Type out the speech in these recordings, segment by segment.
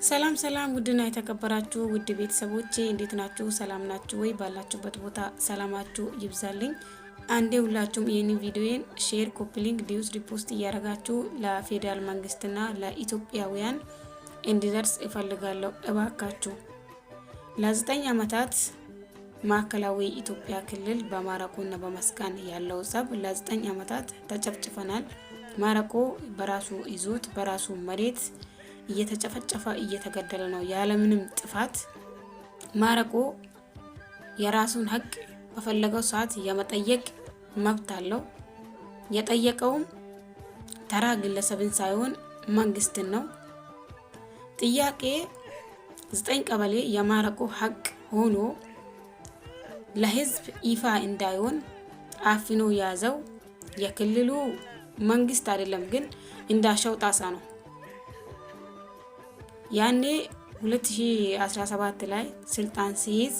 ሰላም ሰላም ውድና የተከበራችሁ ውድ ቤተሰቦቼ እንዴት ናችሁ? ሰላም ናችሁ ወይ? ባላችሁበት ቦታ ሰላማችሁ ይብዛልኝ። አንዴ ሁላችሁም ይሄንን ቪዲዮን ሼር፣ ኮፒ ሊንክ፣ ዲዩስ ሪፖስት እያደረጋችሁ ለፌደራል መንግስትና ለኢትዮጵያውያን እንዲደርስ እፈልጋለሁ። እባካችሁ ለ9 ዓመታት ማዕከላዊ ኢትዮጵያ ክልል በማረቆና በመስቃን ያለው ሰብ ለ9 ዓመታት ተጨፍጭፈናል። ማረቆ በራሱ ይዞት በራሱ መሬት እየተጨፈጨፈ እየተገደለ ነው ያለምንም ጥፋት። ማረቆ የራሱን ሀቅ በፈለገው ሰዓት የመጠየቅ መብት አለው። የጠየቀውም ተራ ግለሰብን ሳይሆን መንግስትን ነው። ጥያቄ 9 ቀበሌ የማረቆ ሀቅ ሆኖ ለህዝብ ይፋ እንዳይሆን አፍኖ ያዘው የክልሉ መንግስት አይደለም፣ ግን እንዳሻው ጣሳ ነው። ያኔ 2017 ላይ ስልጣን ሲይዝ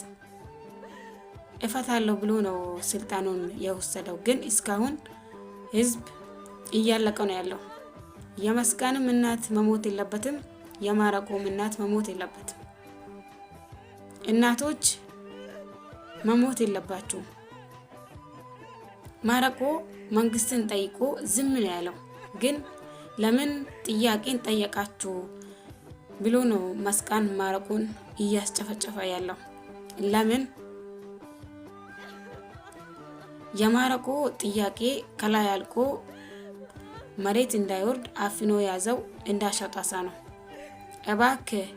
እፈታለሁ ብሎ ነው ስልጣኑን የወሰደው። ግን እስካሁን ህዝብ እያለቀ ነው ያለው። የመስቃንም እናት መሞት የለበትም፣ የማረቆም እናት መሞት የለበትም። እናቶች መሞት የለባቸውም። ማረቆ መንግስትን ጠይቆ ዝም ነው ያለው። ግን ለምን ጥያቄን ጠየቃችሁ ብሎ ነው መስቃን ማረቆን እያስጨፈጨፈ ያለው። ለምን የማረቆ ጥያቄ ከላይ አልቆ መሬት እንዳይወርድ አፍኖ ያዘው እንዳሻው ጣሳ ነው። እባክህ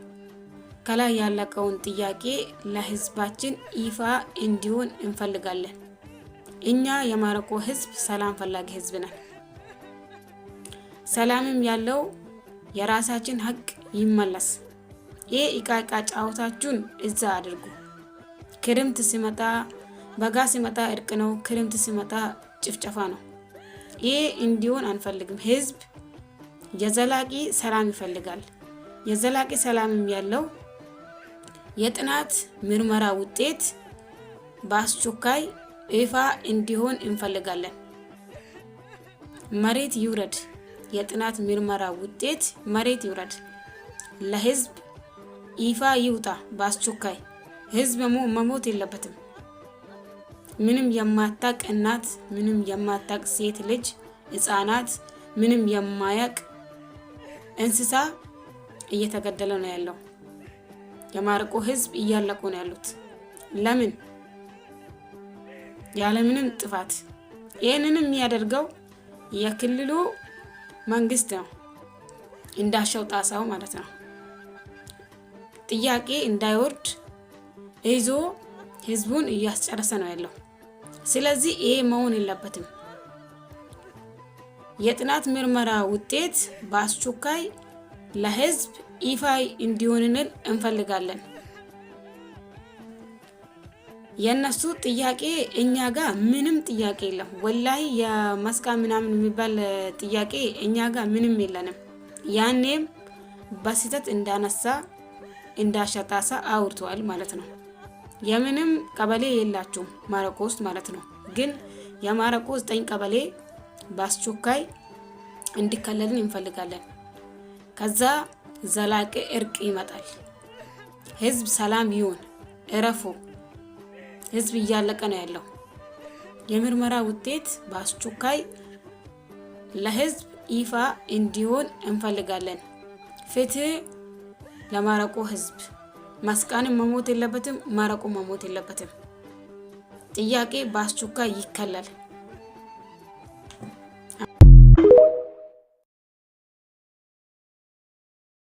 ከላይ ያለቀውን ጥያቄ ለህዝባችን ይፋ እንዲሆን እንፈልጋለን። እኛ የማረቆ ህዝብ ሰላም ፈላጊ ህዝብ ነን። ሰላምም ያለው የራሳችን ሀቅ ይመለስ። ይሄ ኢቃቃ ጫውታችሁን እዛ አድርጉ። ክረምት ሲመጣ በጋ ሲመጣ እርቅ ነው፣ ክረምት ሲመጣ ጭፍጨፋ ነው። ይሄ እንዲሆን አንፈልግም። ህዝብ የዘላቂ ሰላም ይፈልጋል። የዘላቂ ሰላምም ያለው የጥናት ምርመራ ውጤት በአስቸኳይ ይፋ እንዲሆን እንፈልጋለን። መሬት ይውረድ። የጥናት ምርመራ ውጤት መሬት ይውረድ። ለህዝብ ይፋ ይውጣ በአስቸኳይ። ህዝብ መሞት የለበትም። ምንም የማታቅ እናት፣ ምንም የማታቅ ሴት ልጅ፣ ህፃናት፣ ምንም የማያቅ እንስሳ እየተገደለ ነው ያለው። የማረቆ ህዝብ እያለቁ ነው ያሉት። ለምን? ያለምንም ጥፋት። ይሄንንም የሚያደርገው የክልሉ መንግስት ነው፣ እንዳሻው ጣሳው ማለት ነው። ጥያቄ እንዳይወርድ ይዞ ህዝቡን እያስጨረሰ ነው ያለው። ስለዚህ ይሄ መሆን የለበትም። የጥናት ምርመራ ውጤት በአስቸኳይ ለህዝብ ይፋ እንዲሆንልን እንፈልጋለን። የነሱ ጥያቄ እኛ ጋር ምንም ጥያቄ የለም። ወላሂ የመስቃን ምናምን የሚባል ጥያቄ እኛ ጋር ምንም የለንም። ያኔም በስህተት እንዳነሳ እንዳሻጣሳ አውርቷል ማለት ነው። የምንም ቀበሌ የላችሁም ማረቆ ውስጥ ማለት ነው። ግን የማረቆ 9 ቀበሌ በአስቸኳይ እንዲከለልን እንፈልጋለን። ከዛ ዘላቂ እርቅ ይመጣል። ህዝብ ሰላም ይሁን። እረፉ። ህዝብ እያለቀ ነው ያለው። የምርመራ ውጤት በአስቸኳይ ለህዝብ ይፋ እንዲሆን እንፈልጋለን። ፍትህ ለማረቆ ህዝብ። መስቃንም መሞት የለበትም፣ ማረቆ መሞት የለበትም። ጥያቄ በአስቸኳይ ይከለል።